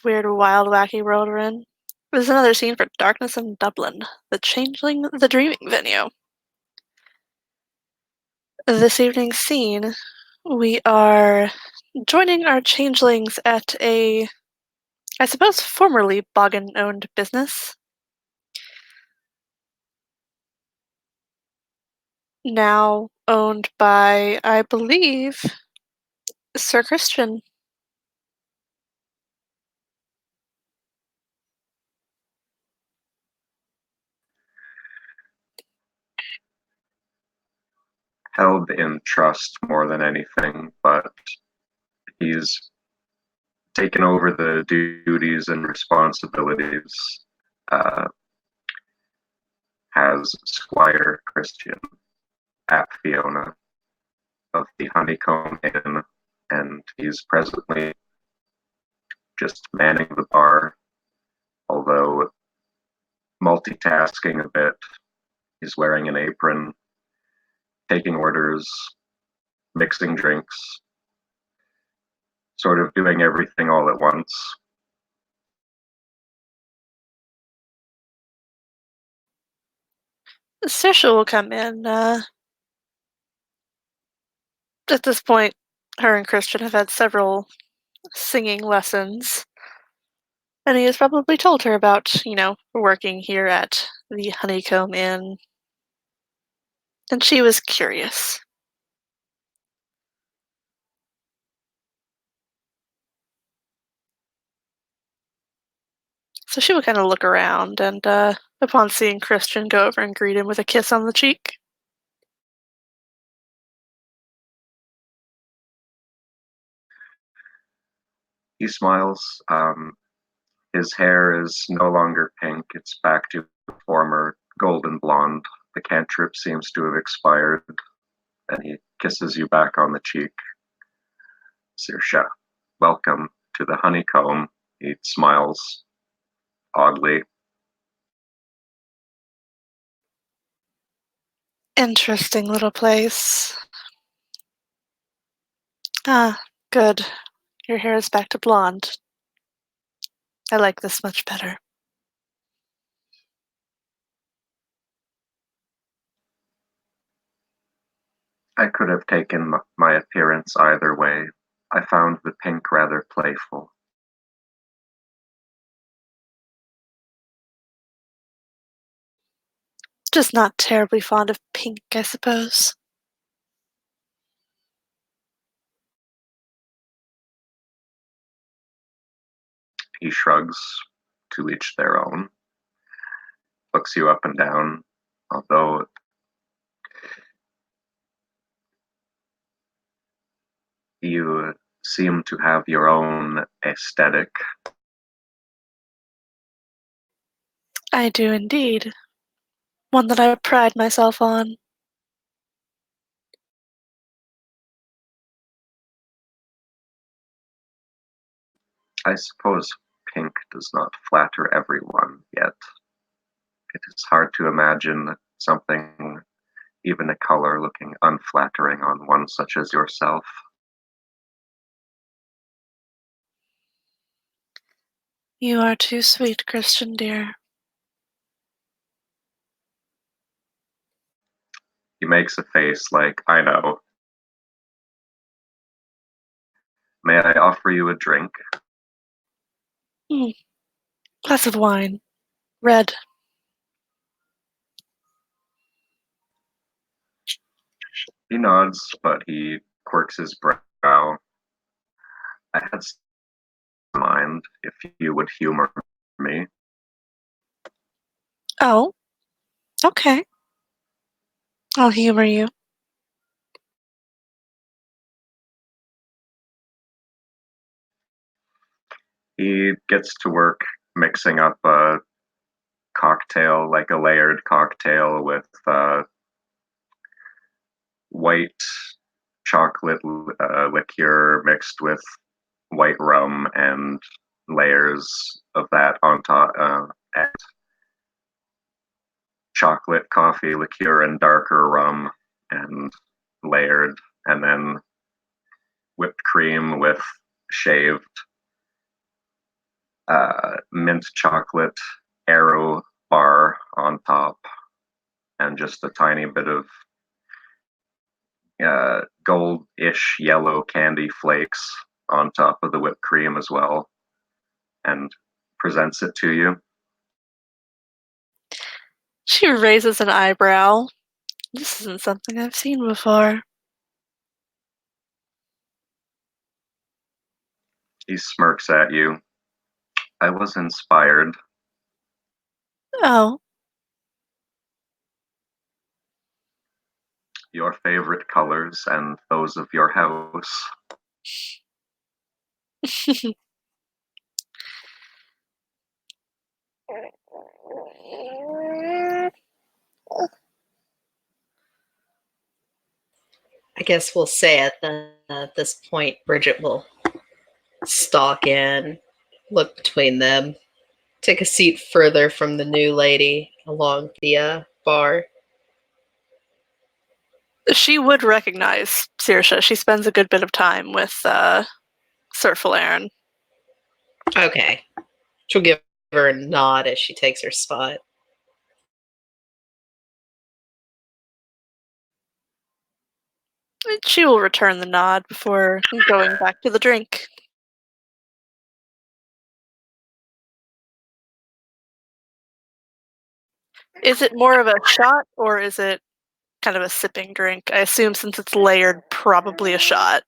weird, wild, wacky world we're in. This is another scene for Darkness in Dublin, the Changeling, the Dreaming venue. This evening's scene, we are joining our changelings at a, I suppose, formerly Boggin-owned business, now owned by, I believe, Sir Christian. Held in trust more than anything, but he's taken over the duties and responsibilities uh, as Squire Christian at Fiona of the Honeycomb Inn, and he's presently just manning the bar, although multitasking a bit. He's wearing an apron, taking orders, mixing drinks, sort of doing everything all at once. Sisha will come in. At this point, her and Christian have had several singing lessons. And he has probably told her about, working here at the Honeycomb Inn. And she was curious. So she would kind of look around, and upon seeing Christian, go over and greet him with a kiss on the cheek. He smiles. His hair is no longer pink, it's back to former golden blonde. The cantrip seems to have expired, and he kisses you back on the cheek. Sirsha, welcome to the Honeycomb. He smiles oddly. Interesting little place. Ah, good. Your hair is back to blonde. I like this much better. I could have taken my appearance either way. I found the pink rather playful. Just not terribly fond of pink, I suppose. He shrugs, to each their own, looks you up and down, although you seem to have your own aesthetic. I do indeed. One that I pride myself on. I suppose pink does not flatter everyone, yet it is hard to imagine something, even a color, looking unflattering on one such as yourself. You are too sweet, Christian dear. He makes a face like, I know. May I offer you a drink? Glass of wine. Red. He nods, but he quirks his brow. I had in mind if you would humor me. Oh, okay. I'll humor you. He gets to work mixing up a cocktail, like a layered cocktail with white chocolate liqueur mixed with white rum and layers of that on top, and chocolate coffee liqueur and darker rum and layered, and then whipped cream with shaved mint chocolate arrow bar on top, and just a tiny bit of gold-ish yellow candy flakes on top of the whipped cream as well, and presents it to you. She raises an eyebrow. This isn't something I've seen before. He smirks at you. I was inspired. Oh, Your favorite colors and those of your house. I guess we'll say at this point, Bridget will stalk in, look between them, take a seat further from the new lady along the bar. She would recognize Saoirse. She spends a good bit of time with Sir Falaren. Okay. She'll give her a nod as she takes her spot. She will return the nod before going back to the drink. Is it more of a shot, or is it kind of a sipping drink? I assume since it's layered, probably a shot.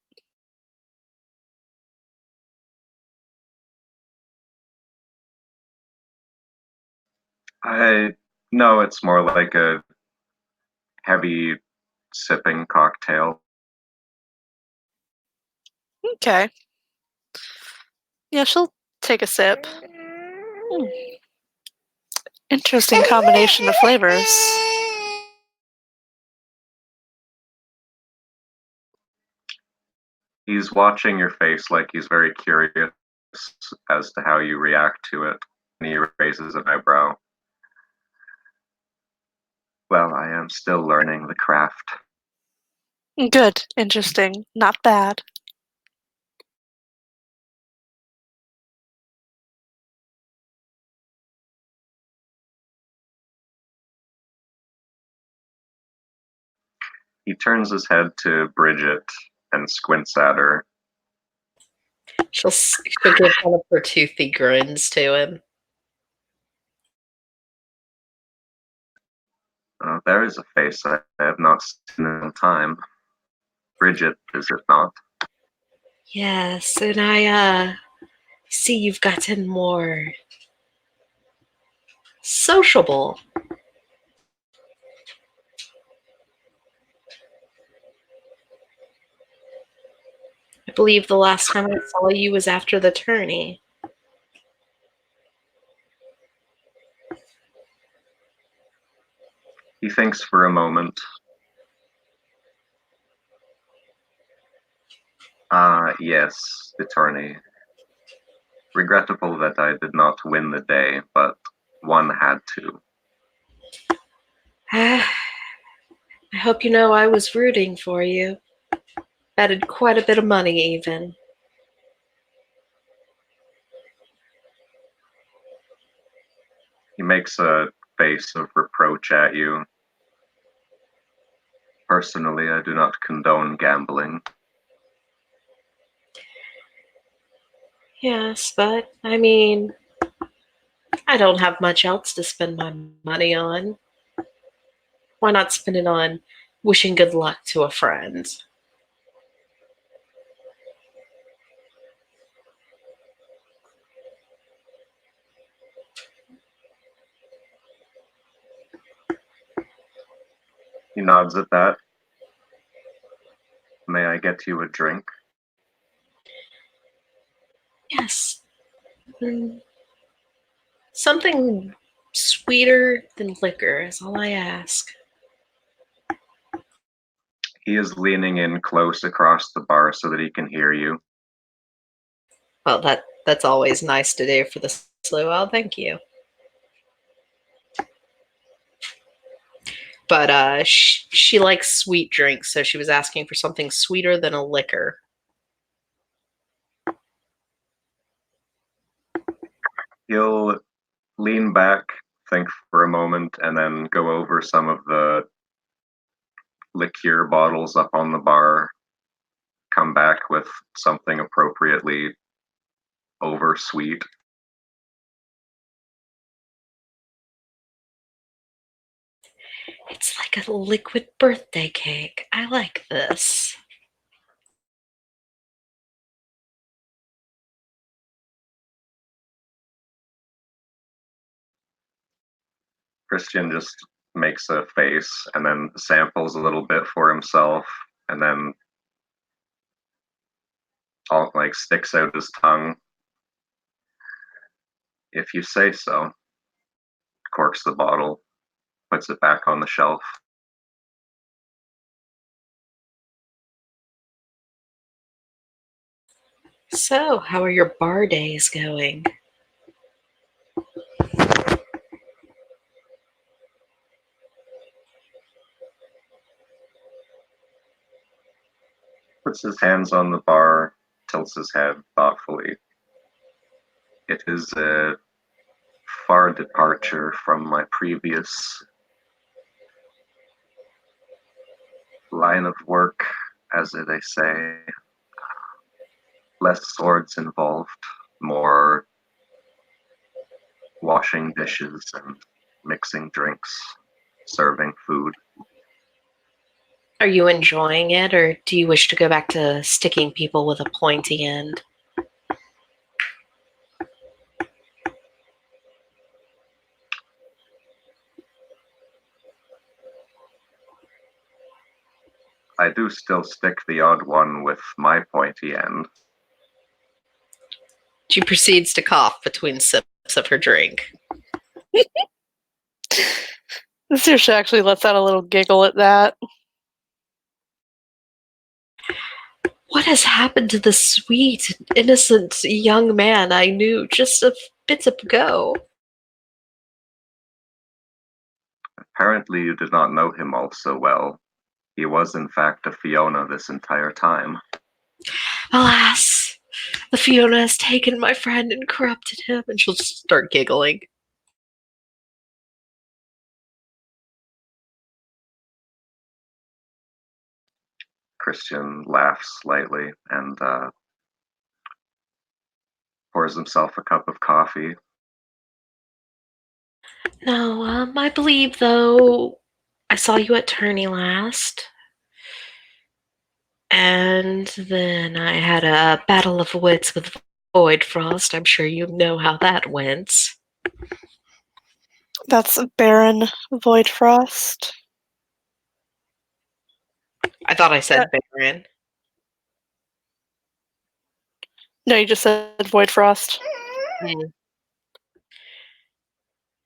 I know it's more like a heavy sipping cocktail. Okay. Yeah, she'll take a sip. Interesting combination of flavors. He's watching your face like he's very curious as to how you react to it, and he raises an eyebrow. Well, I am still learning the craft. Good. Interesting. Not bad. He turns his head to Bridget and squints at her. She'll give one of her toothy grins to him. There is a face I have not seen in time. Bridget, is it not? Yes, and I see you've gotten more sociable. I believe the last time I saw you was after the tourney. He thinks for a moment. Yes, the tourney. Regrettable that I did not win the day, but one had to. I hope you know I was rooting for you. Betted quite a bit of money, even. He makes a face of reproach at you. Personally, I do not condone gambling. Yes, but I mean, I don't have much else to spend my money on. Why not spend it on wishing good luck to a friend? He nods at that. May I get you a drink? Yes. Something sweeter than liquor is all I ask. He is leaning in close across the bar so that he can hear you. Well, that's always nice to do for the slow owl. Thank you. But she likes sweet drinks, so she was asking for something sweeter than a liquor. He'll lean back, think for a moment, and then go over some of the liqueur bottles up on the bar, come back with something appropriately over sweet. It's like a liquid birthday cake. I like this. Christian just makes a face and then samples a little bit for himself and then sticks out his tongue. If you say so. Corks the bottle, puts it back on the shelf. So, how are your bar days going? Puts his hands on the bar, tilts his head thoughtfully. It is a far departure from my previous line of work, as they say. Less swords involved, more washing dishes and mixing drinks, serving food. Are you enjoying it, or do you wish to go back to sticking people with a pointy end? I do still stick the odd one with my pointy end. She proceeds to cough between sips of her drink. Saoirse actually lets out a little giggle at that. What has happened to the sweet, innocent young man I knew just a bit ago? Apparently you did not know him all so well. He was in fact a Fiona this entire time. Alas, the Fiona has taken my friend and corrupted him, and she'll just start giggling. Christian laughs slightly and pours himself a cup of coffee. No, I believe, though, I saw you at Tourney last. And then I had a battle of wits with Void Frost. I'm sure you know how that went. That's Baron Voidfrost. I thought I said Baron. No, you just said Voidfrost.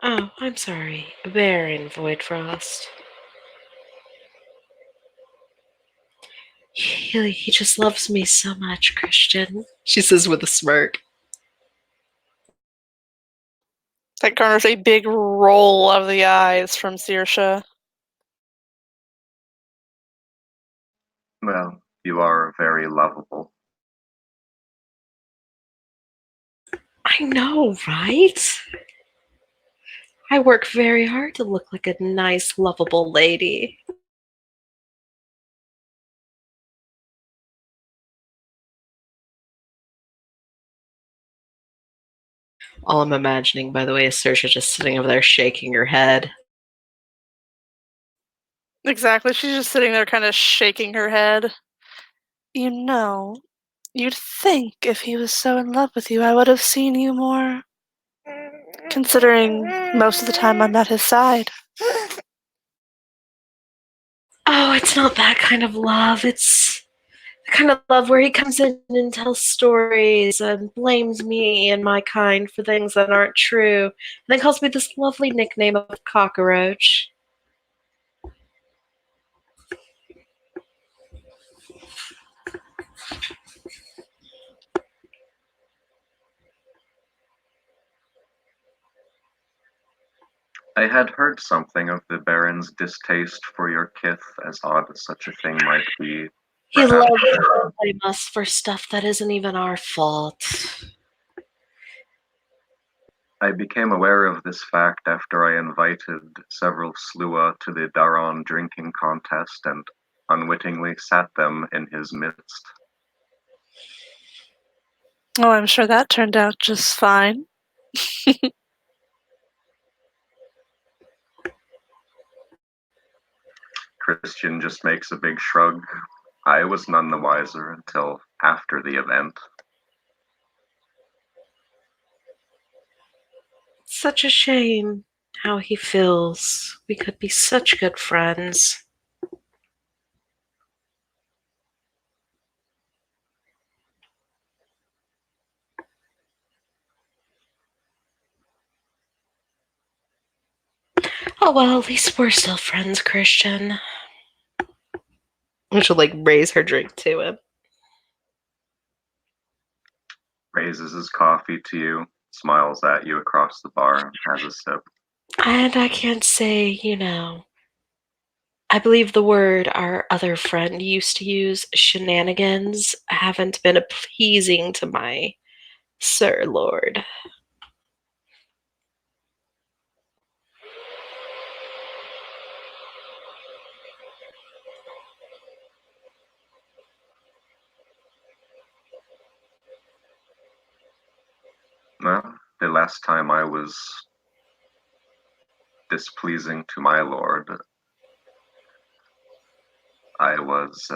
Oh, I'm sorry. Baron Void Frost. He just loves me so much, Christian, she says with a smirk. That garners a big roll of the eyes from Saoirse. Well, you are very lovable. I know, right? I work very hard to look like a nice, lovable lady. All I'm imagining, by the way, is Saoirse just sitting over there shaking her head. Exactly, she's just sitting there kind of shaking her head. You know, you'd think if he was so in love with you, I would have seen you more. Considering most of the time I'm at his side. Oh, it's not that kind of love. It's the kind of love where he comes in and tells stories and blames me and my kind for things that aren't true, and then calls me this lovely nickname of cockroach. I had heard something of the Baron's distaste for your kith, as odd as such a thing might be. He Perhaps loves to blame us for stuff that isn't even our fault. I became aware of this fact after I invited several Slua to the Daron drinking contest and unwittingly sat them in his midst. Oh, I'm sure that turned out just fine. Christian just makes a big shrug. I was none the wiser until after the event. Such a shame how he feels. We could be such good friends. Oh well, at least we're still friends, Christian. And she'll like raise her drink to him. Raises his coffee to you, smiles at you across the bar, has a sip. And I can't say, I believe the word our other friend used to use, shenanigans, haven't been appeasing to my Sir Lord. Well, the last time I was displeasing to my lord, I was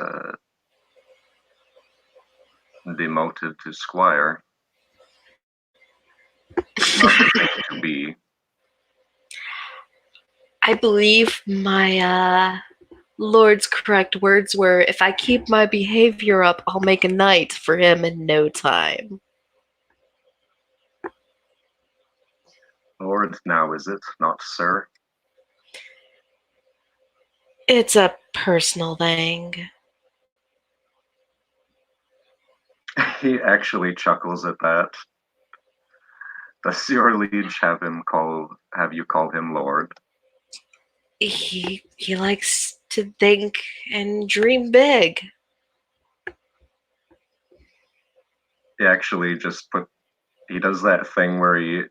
demoted to squire. Not the thing to be. I believe my Lord's correct words were, if I keep my behavior up, I'll make a knight for him in no time. Lord now, is it, not sir? It's a personal thing. He actually chuckles at that. Does your liege have you call him lord? He likes to think and dream big. He actually he does that thing where he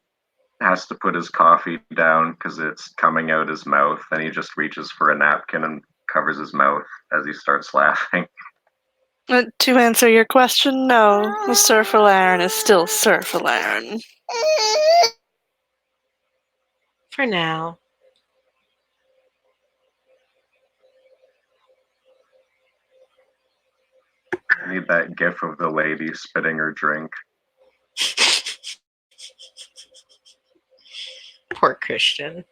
has to put his coffee down because it's coming out his mouth, and he just reaches for a napkin and covers his mouth as he starts laughing. To answer your question, no, Sir Falaren is still Sir Falaren. For now. I need that gif of the lady spitting her drink. Poor Christian.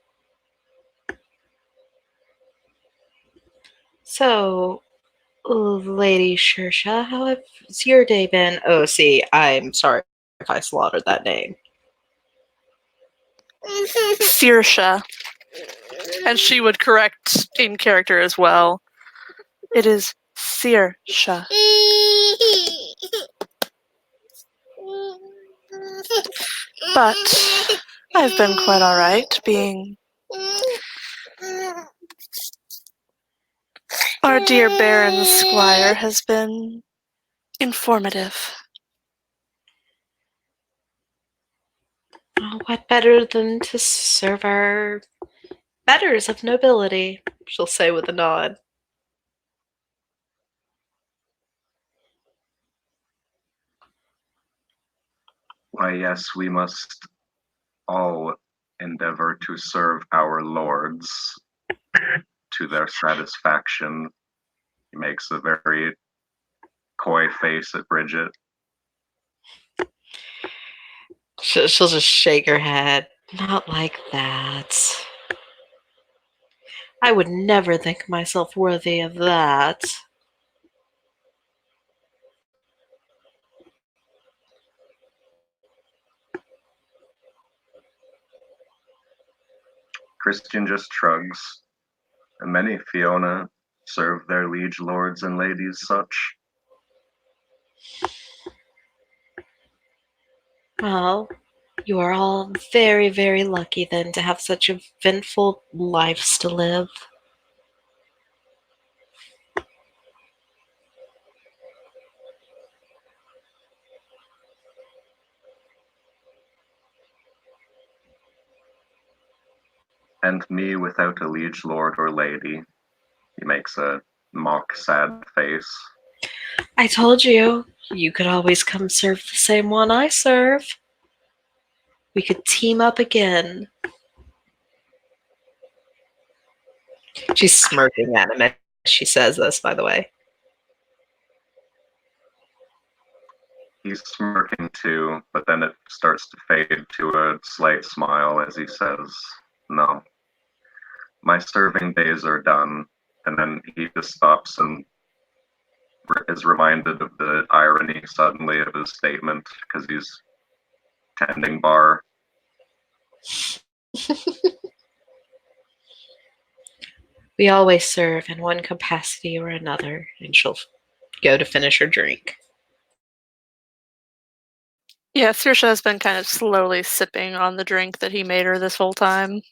So, Lady Shersha, how has your day been? Oh, see, I'm sorry if I slaughtered that name. Sirsha. And she would correct in character as well. It is Sirsha. But I've been quite alright, being our dear Baron's squire has been informative. Oh, what better than to serve our betters of nobility, she'll say with a nod. Why, yes, we must all endeavor to serve our lords to their satisfaction. He makes a very coy face at Bridget. She'll just shake her head. Not like that. I would never think myself worthy of that. Christian just shrugs, and many Fiona serve their liege lords and ladies such. Well, you are all very, very lucky then to have such eventful lives to live. And me without a liege lord or lady. He makes a mock sad face. I told you, you could always come serve the same one I serve. We could team up again. She's smirking at him as she says this, by the way. He's smirking too, but then it starts to fade to a slight smile as he says, "No, my serving days are done." And then he just stops and is reminded of the irony suddenly of his statement because he's tending bar. We always serve in one capacity or another, and she'll go to finish her drink. Yeah, Saoirse has been kind of slowly sipping on the drink that he made her this whole time.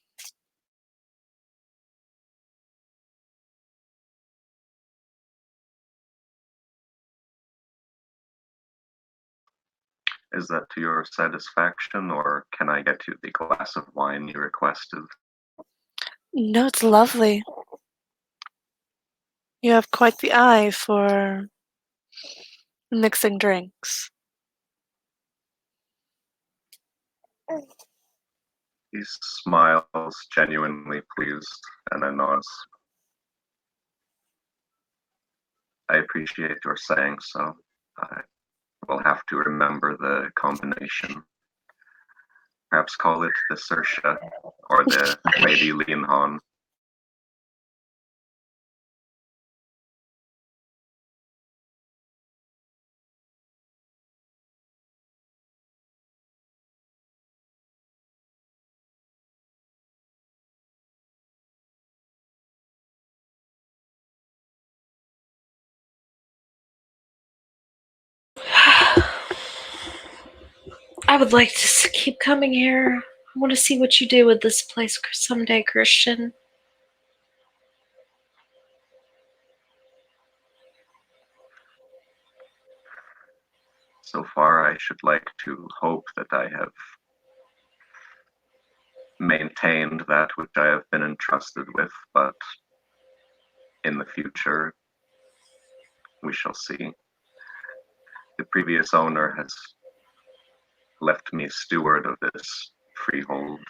Is that to your satisfaction, or can I get you the glass of wine you requested? No, it's lovely. You have quite the eye for mixing drinks. He smiles, genuinely pleased, and then nods. I appreciate your saying so. I will have to remember the combination. Perhaps call it the Saoirse or the Lady Leanhon. I would like to keep coming here. I want to see what you do with this place someday, Christian. So far, I should like to hope that I have maintained that which I have been entrusted with, but in the future, we shall see. The previous owner has left me steward of this freehold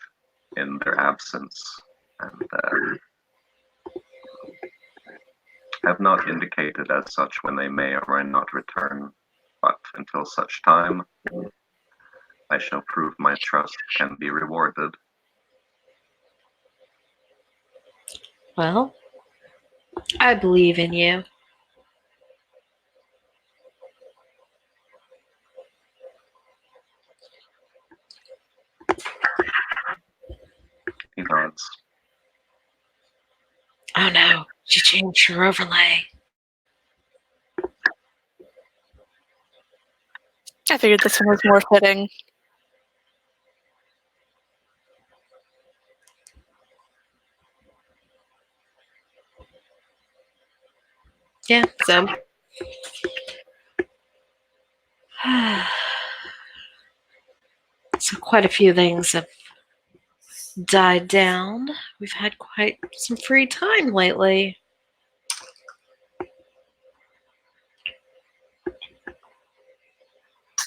in their absence, and have not indicated as such when they may or may not return. But until such time, I shall prove my trust can be rewarded. Well, I believe in you. He nods. Oh no, she changed her overlay. I figured this one was more fitting. Yeah, so. So quite a few things have died down. We've had quite some free time lately.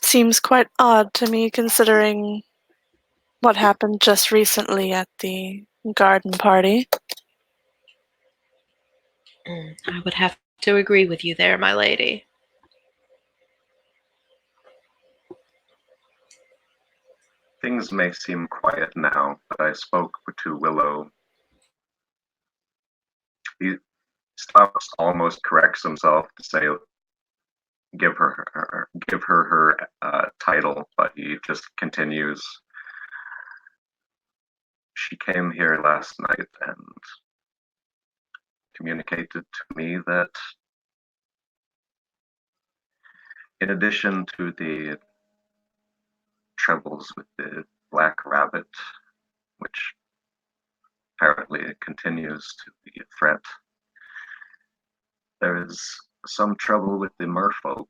Seems quite odd to me considering what happened just recently at the garden party. I would have to agree with you there, my lady. Things may seem quiet now, but I spoke to Willow. He stops, almost corrects himself to say, give her her title, but he just continues. She came here last night and communicated to me that in addition to the troubles with the black rabbit, which apparently continues to be a threat, there is some trouble with the merfolk.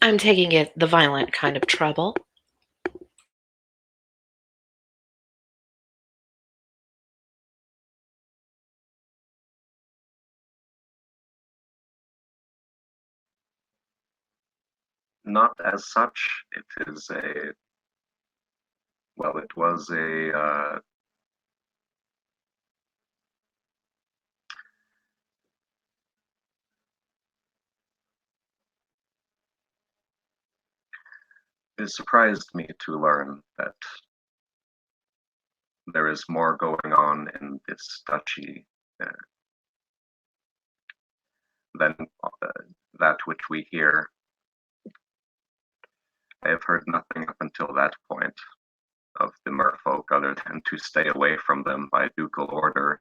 I'm taking it the violent kind of trouble. Not as such. It is a, well, it was a, it surprised me to learn that there is more going on in this duchy uh, than that which we hear. I have heard nothing up until that point of the merfolk other than to stay away from them by ducal order.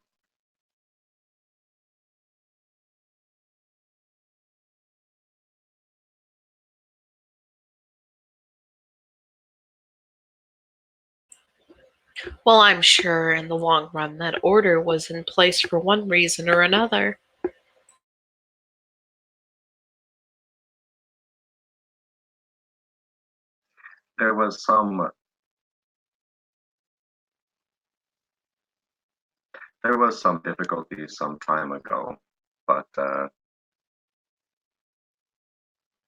Well, I'm sure in the long run that order was in place for one reason or another. There was some there was some difficulty some time ago, but I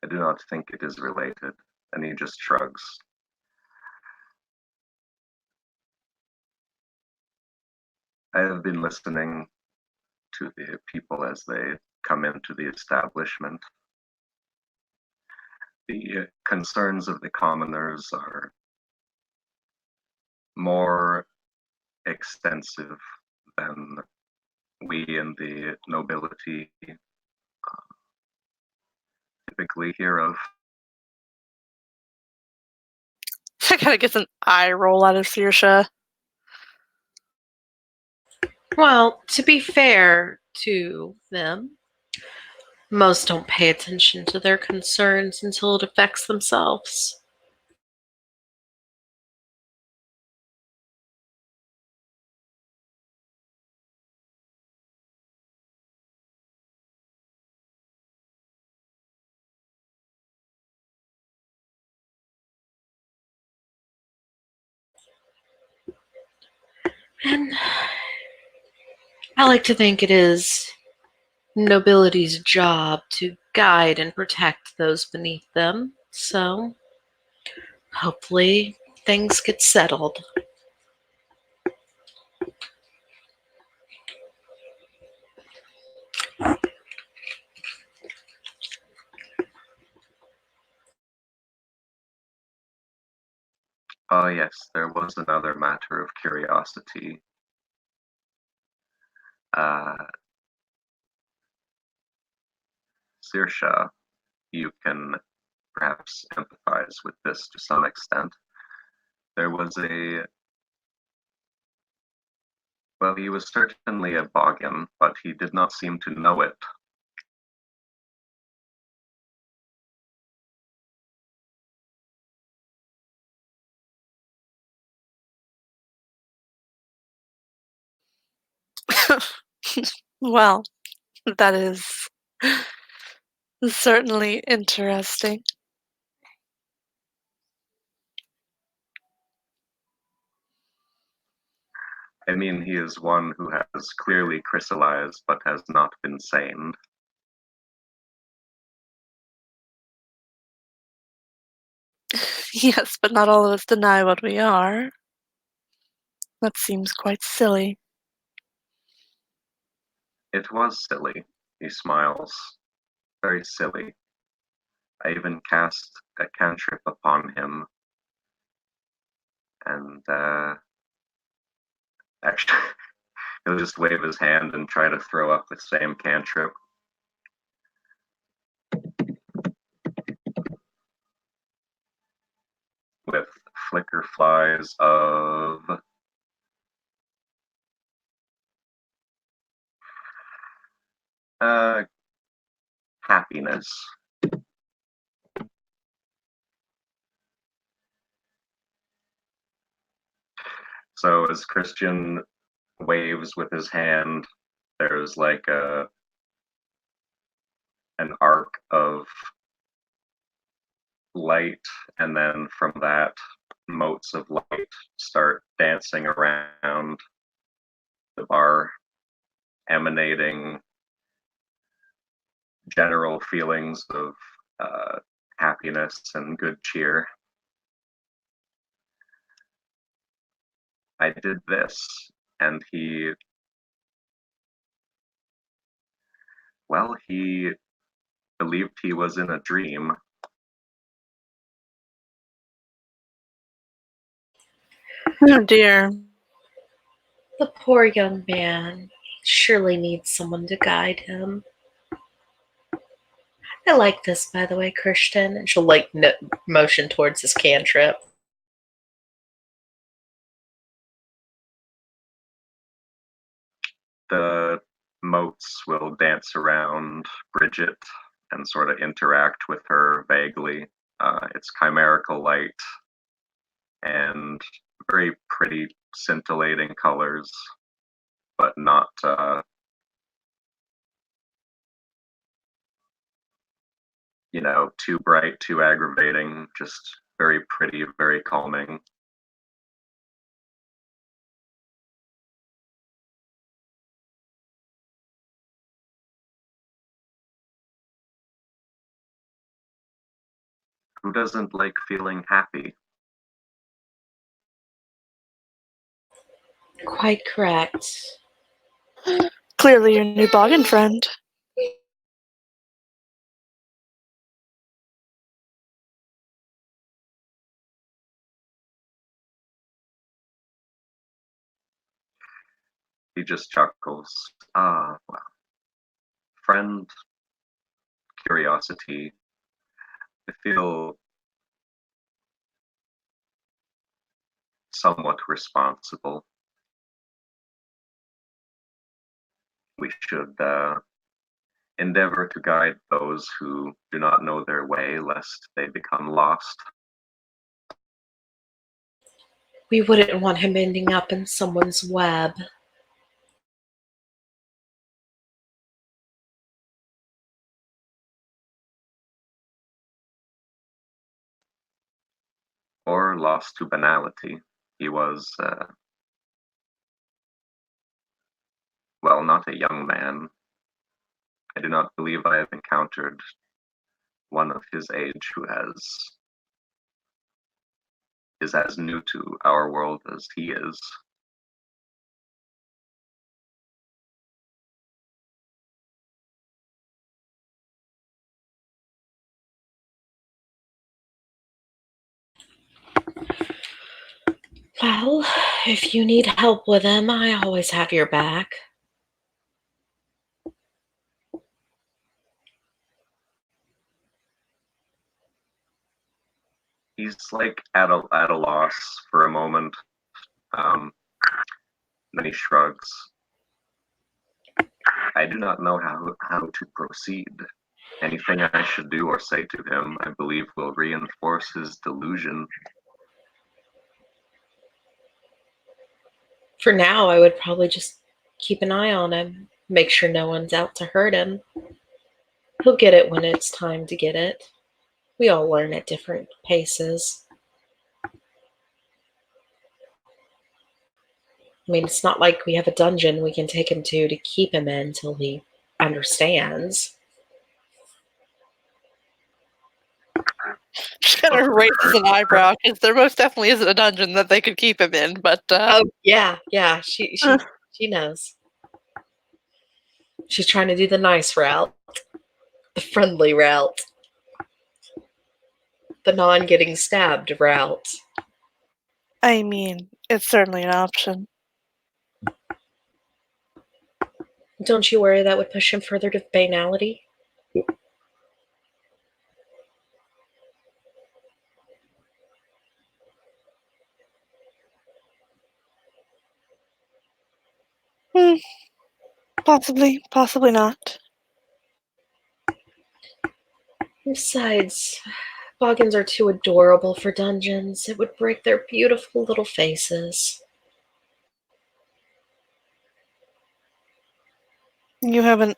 do not think it is related. And he just shrugs. I have been listening to the people as they come into the establishment. The concerns of the commoners are more extensive than we in the nobility typically hear of. That kind of gets an eye roll out of Saoirse. Well, to be fair to them, most don't pay attention to their concerns until it affects themselves. And I like to think it is nobility's job to guide and protect those beneath them. So hopefully things get settled. Oh, yes, there was another matter of curiosity. Uh, Saoirse, you can perhaps empathize with this to some extent. There was a, well, he was certainly a boggin, but he did not seem to know it. Well, that is certainly interesting. I mean, he is one who has clearly crystallized but has not been sane. Yes, but not all of us deny what we are. That seems quite silly. It was silly, he smiles. Very silly. I even cast a cantrip upon him, and actually, he'll just wave his hand and try to throw up the same cantrip. With flicker flies of uh, happiness. So as Christian waves with his hand, there's like an arc of light, and then from that, motes of light start dancing around the bar, emanating general feelings of happiness and good cheer. I did this, and he believed he was in a dream. Oh dear. The poor young man surely needs someone to guide him. I like this, by the way, Christian. And she'll motion towards his cantrip. The motes will dance around Bridget and sort of interact with her vaguely. It's chimerical light and very pretty scintillating colors, but not too bright, too aggravating, just very pretty, very calming. Who doesn't like feeling happy? Quite correct. Clearly your new boggin friend. He just chuckles. Ah, well, friend, curiosity. I feel somewhat responsible. We should endeavor to guide those who do not know their way, lest they become lost. We wouldn't want him ending up in someone's web. Or lost to banality. He was, well, not a young man. I do not believe I have encountered one of his age who is as new to our world as he is. Well, if you need help with him, I always have your back. He's like at a loss for a moment. Then he shrugs. I do not know how to proceed. Anything I should do or say to him, I believe, will reinforce his delusion. For now, I would probably just keep an eye on him, make sure no one's out to hurt him. He'll get it when it's time to get it. We all learn at different paces. I mean, it's not like we have a dungeon we can take him to keep him in till he understands. She kind of raises an eyebrow because there most definitely isn't a dungeon that they could keep him in, but Oh yeah, she knows. She's trying to do the nice route, the friendly route, the non-getting stabbed route. I mean, it's certainly an option. Don't you worry that would push him further to banality? Hmm, possibly, possibly not. Besides, boggins are too adorable for dungeons. It would break their beautiful little faces. You have an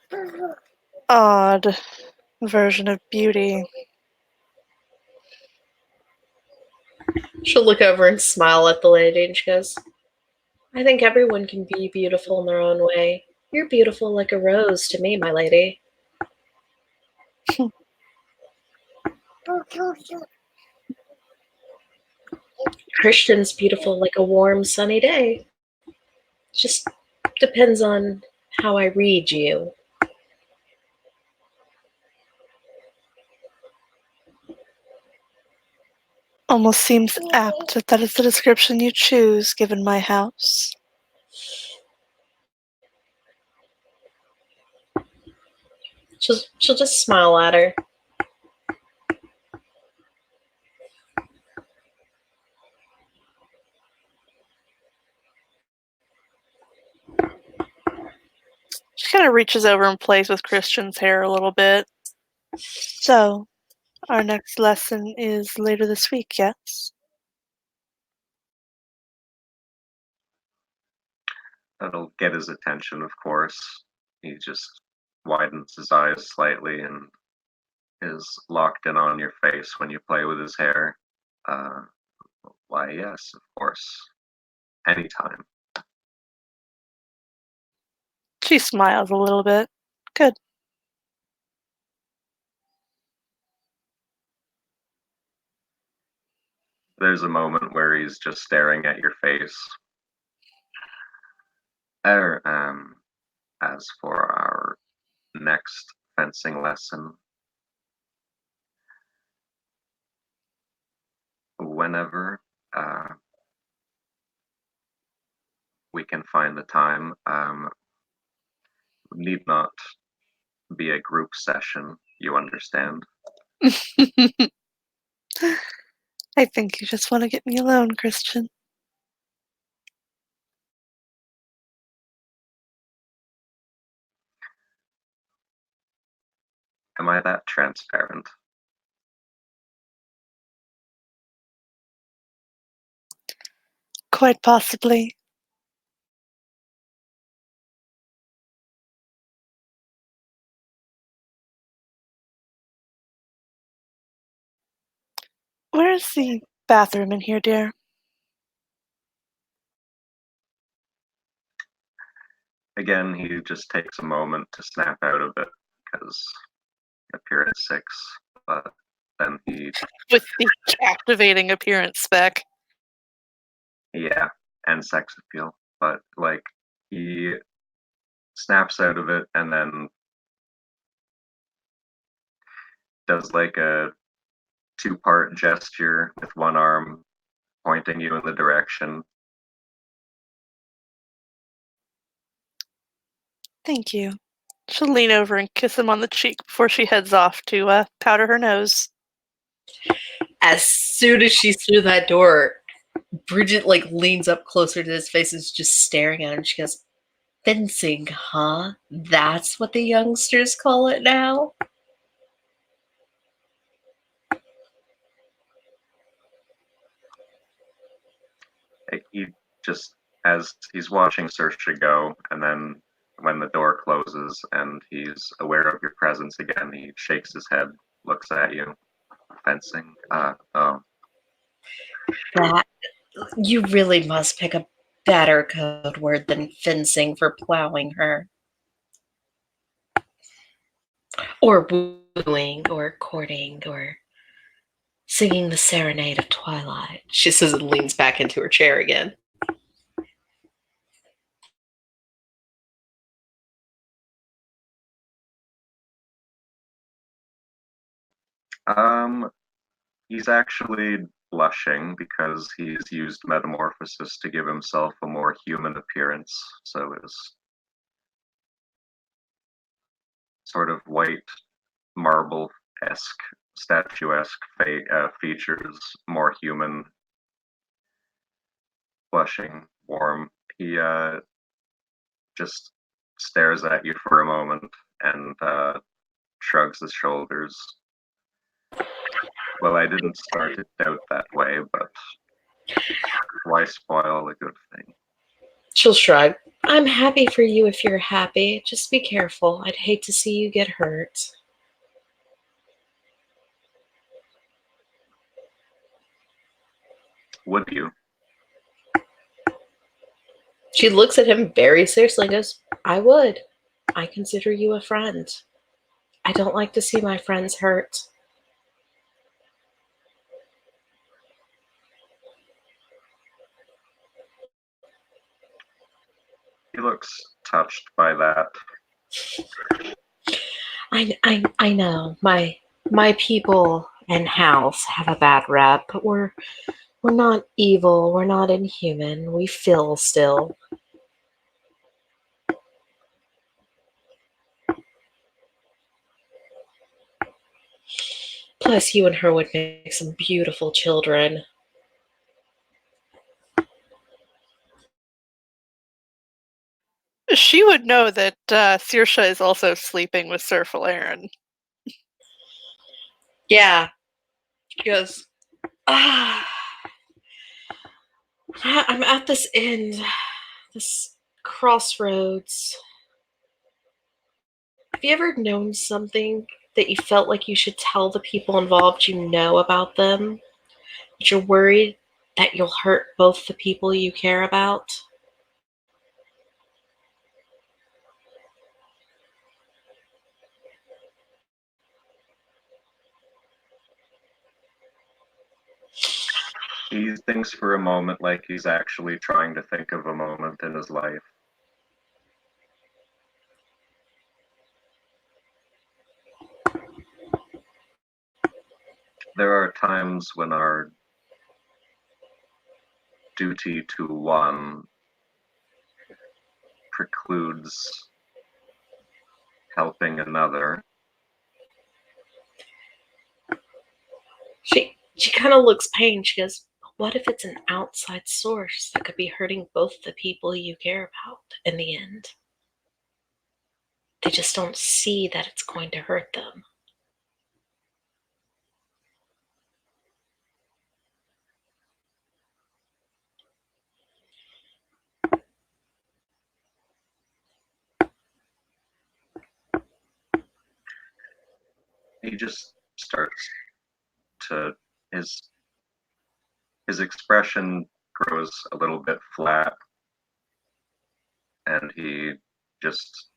odd version of beauty. She'll look over and smile at the lady, and she goes, I think everyone can be beautiful in their own way. You're beautiful like a rose to me, my lady. Christian's beautiful like a warm, sunny day. Just depends on how I read you. Almost seems apt that that is the description you choose, given my house. She'll just smile at her. She kind of reaches over and plays with Christian's hair a little bit. So, our next lesson is later this week, yes? That'll get his attention, of course. He just widens his eyes slightly and is locked in on your face when you play with his hair. Uh, why, yes, of course. Anytime. She smiles a little bit. Good. There's a moment where he's just staring at your face. As for our next fencing lesson, whenever we can find the time, need not be a group session, you understand? I think you just want to get me alone, Christian. Am I that transparent? Quite possibly. Where's the bathroom in here, dear? Again, he just takes a moment to snap out of it because appearance 6, but then With the captivating appearance spec. yeah, and sex appeal, but like he snaps out of it and then does like a two-part gesture with one arm pointing you in the direction. Thank you. She'll lean over and kiss him on the cheek before she heads off to powder her nose. As soon as she's through that door, Bridget like leans up closer to his face and is just staring at him. She goes, fencing, huh? That's what the youngsters call it now? He just, as he's watching Saoirse go, and then when the door closes and he's aware of your presence again, he shakes his head, looks at you. Fencing? Oh. That you really must pick a better code word than fencing for plowing her. Or wooing, or courting, or singing the serenade of twilight. She says and leans back into her chair again. He's actually blushing because he's used metamorphosis to give himself a more human appearance. So his sort of white marble-esque, statuesque features, more human, blushing, warm. He just stares at you for a moment and shrugs his shoulders. Well, I didn't start it out that way, but why spoil a good thing? She'll shrug. I'm happy for you if you're happy. Just be careful. I'd hate to see you get hurt. Would you? She looks at him very seriously and goes, I would. I consider you a friend. I don't like to see my friends hurt. He looks touched by that. I know. My people and house have a bad rep, but we're not evil, we're not inhuman. We feel still. Plus, you and her would make some beautiful children. She would know that Saoirse is also sleeping with Sir Falaren. Yeah. She goes, I'm at this end, this crossroads. Have you ever known something that you felt like you should tell the people involved you know about them, but you're worried that you'll hurt both the people you care about? He thinks for a moment like he's actually trying to think of a moment in his life. There are times when our duty to one precludes helping another. She kind of looks pained. She goes, what if it's an outside source that could be hurting both the people you care about in the end? They just don't see that it's going to hurt them. He just starts to his expression grows a little bit flat, and he just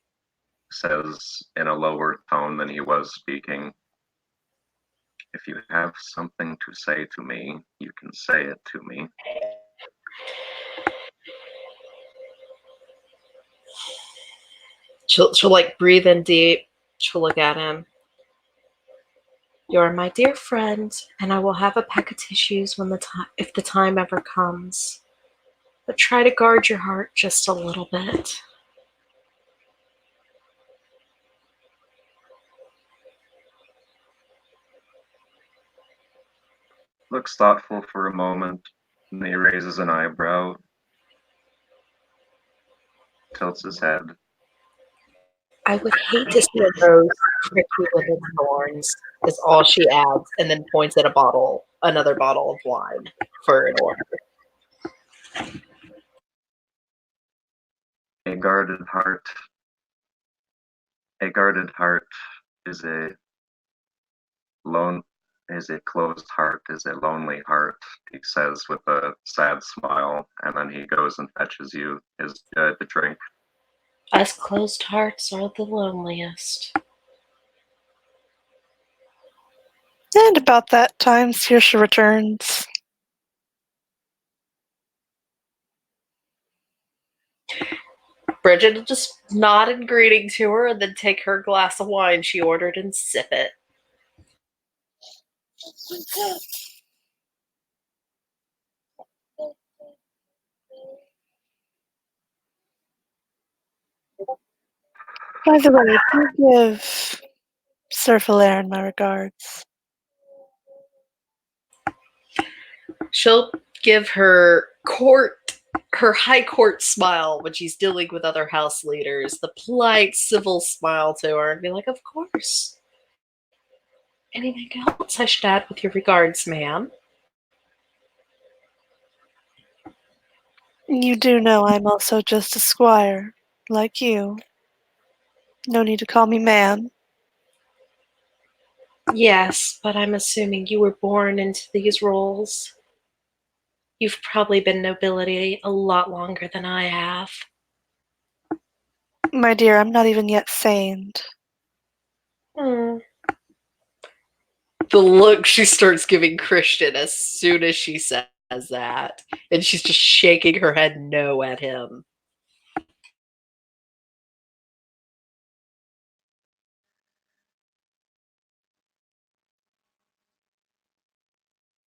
says in a lower tone than he was speaking, if you have something to say to me, you can say it to me. She'll like breathe in deep. She'll look at him. You're my dear friend, and I will have a peck of tissues when if the time ever comes. But try to guard your heart just a little bit. Looks thoughtful for a moment, and then he raises an eyebrow, tilts his head. I would hate to see a rose prick you with its thorns, is all she adds, and then points at another bottle of wine for an order. A guarded heart. A guarded heart is a closed heart, is a lonely heart, he says with a sad smile, and then he goes and fetches you the drink. Us closed hearts are the loneliest. And about that time, Saoirse returns. Bridget will just nod in greeting to her and then take her glass of wine she ordered and sip it. By the way, do give Sir Falaren my regards. She'll give her high court smile when she's dealing with other house leaders, the polite, civil smile to her, and be like, of course. Anything else I should add with your regards, ma'am? You do know I'm also just a squire, like you. No need to call me ma'am. Yes, but I'm assuming you were born into these roles. You've probably been nobility a lot longer than I have. My dear, I'm not even yet saned. Hmm. The look she starts giving Christian as soon as she says that, and she's just shaking her head no at him.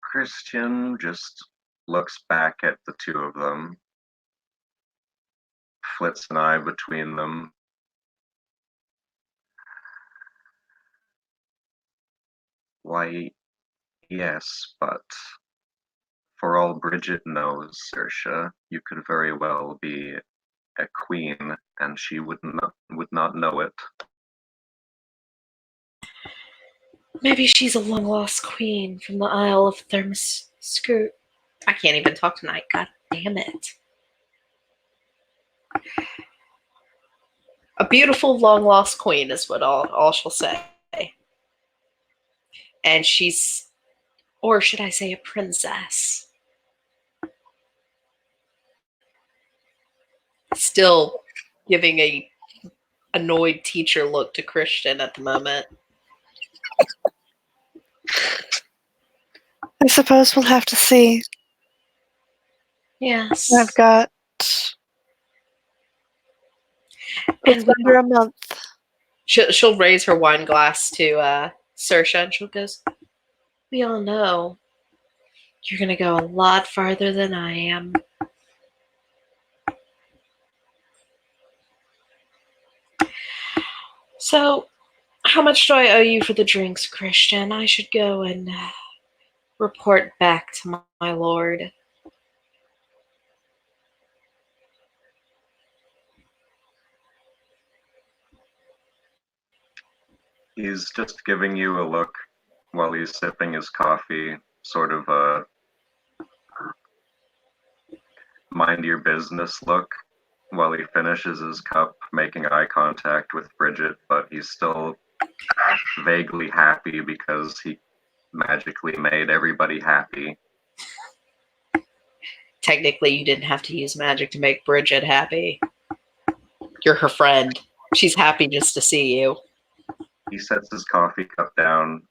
Christian just looks back at the two of them, flits an eye between them. Why, yes, but for all Bridget knows, Saoirse, you could very well be a queen, and she would not know it. Maybe she's a long lost queen from the Isle of Thermos Skirt. I can't even talk tonight. God damn it. A beautiful long lost queen is what all she'll say. And she's, or should I say, a princess. Still giving a annoyed teacher look to Christian at the moment. I suppose we'll have to see. Yes. I've got And under a month. she'll raise her wine glass to Saoirse, and she'll goes, we all know you're going to go a lot farther than I am. So, how much do I owe you for the drinks, Christian? I should go and report back to my lord. He's just giving you a look while he's sipping his coffee, sort of a mind your business look while he finishes his cup, making eye contact with Bridget, but he's still vaguely happy because he magically made everybody happy. Technically, you didn't have to use magic to make Bridget happy. You're her friend. She's happy just to see you. He sets his coffee cup down,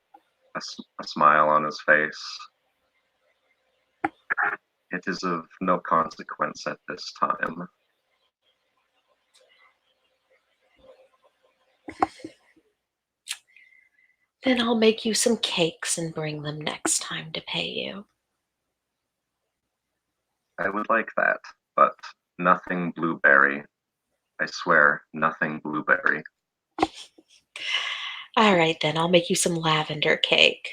a smile on his face. It is of no consequence at this time. Then I'll make you some cakes and bring them next time to pay you. I would like that, but nothing blueberry. I swear, nothing blueberry. All right, then I'll make you some lavender cake.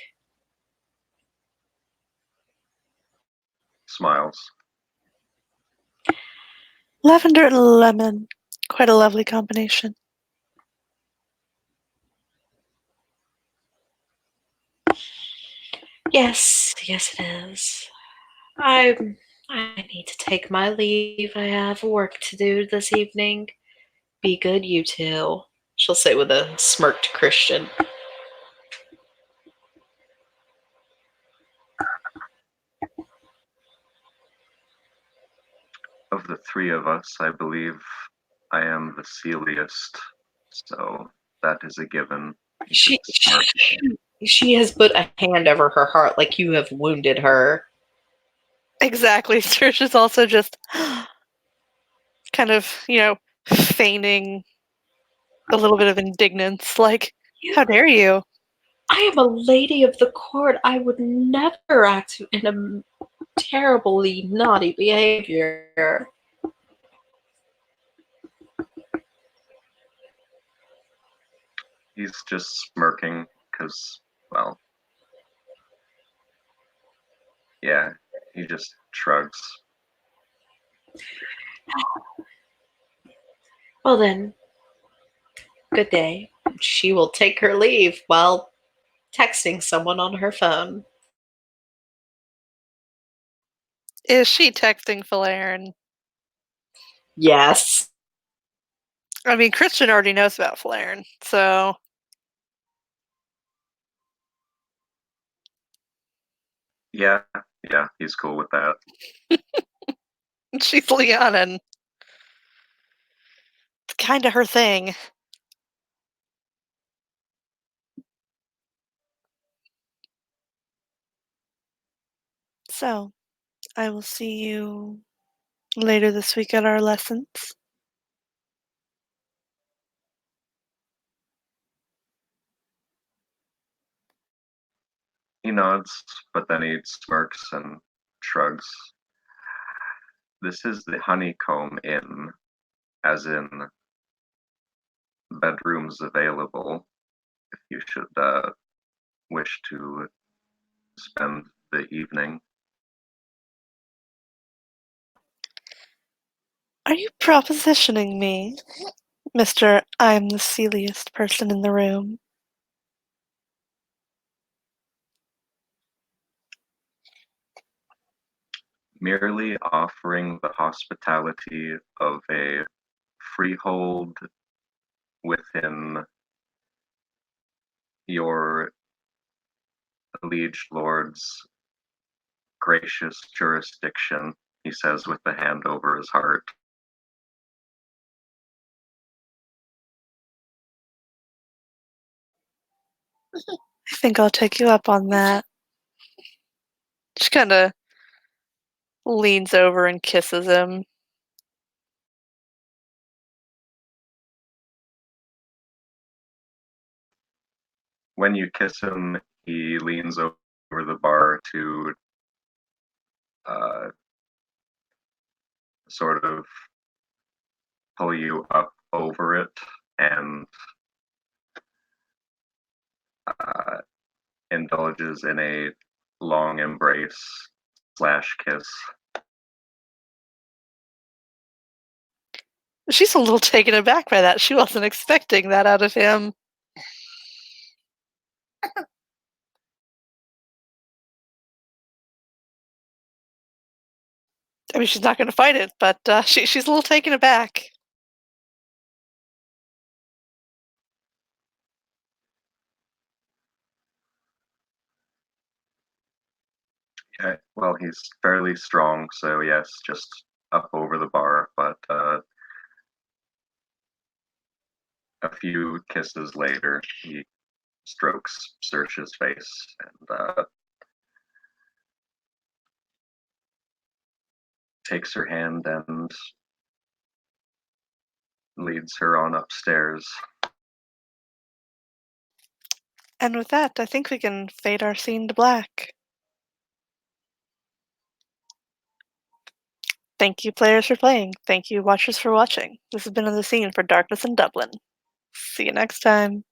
Smiles. Lavender and lemon. Quite a lovely combination. Yes, yes it is. I need to take my leave. I have work to do this evening. Be good, you two. She'll say with a smirk to Christian. Of the three of us, I believe I am the silliest, so that is a given. She has put a hand over her heart like you have wounded her. Exactly. Church is also just kind of, feigning a little bit of indignance. Like, how dare you? I am a lady of the court. I would never act in a terribly naughty behavior. He's just smirking because, well, yeah, he just shrugs. Well then, good day. She will take her leave while texting someone on her phone. Is she texting Falaren? Yes. I mean, Christian already knows about Falaren, so. Yeah, Yeah, he's cool with that. She's Leonin. It's kind of her thing. So, I will see you later this week at our lessons. He nods, but then he smirks and shrugs. This is the Honeycomb Inn, as in bedrooms available if you should wish to spend the evening. Are you propositioning me, Mr. I'm the seeliest person in the room? Merely offering the hospitality of a freehold within your liege lord's gracious jurisdiction, he says with the hand over his heart. I think I'll take you up on that. She kind of leans over and kisses him. When you kiss him, he leans over the bar to sort of pull you up over it and uh, indulges in a long embrace slash kiss. She's a little taken aback by that. She wasn't expecting that out of him. I mean, she's not going to fight it, but she's a little taken aback. Yeah, well, he's fairly strong, so yes, just up over the bar, but a few kisses later, he strokes Saoirse's face and takes her hand and leads her on upstairs. And with that, I think we can fade our scene to black. Thank you, players, for playing. Thank you, watchers, for watching. This has been on the scene for Darkness in Dublin. See you next time.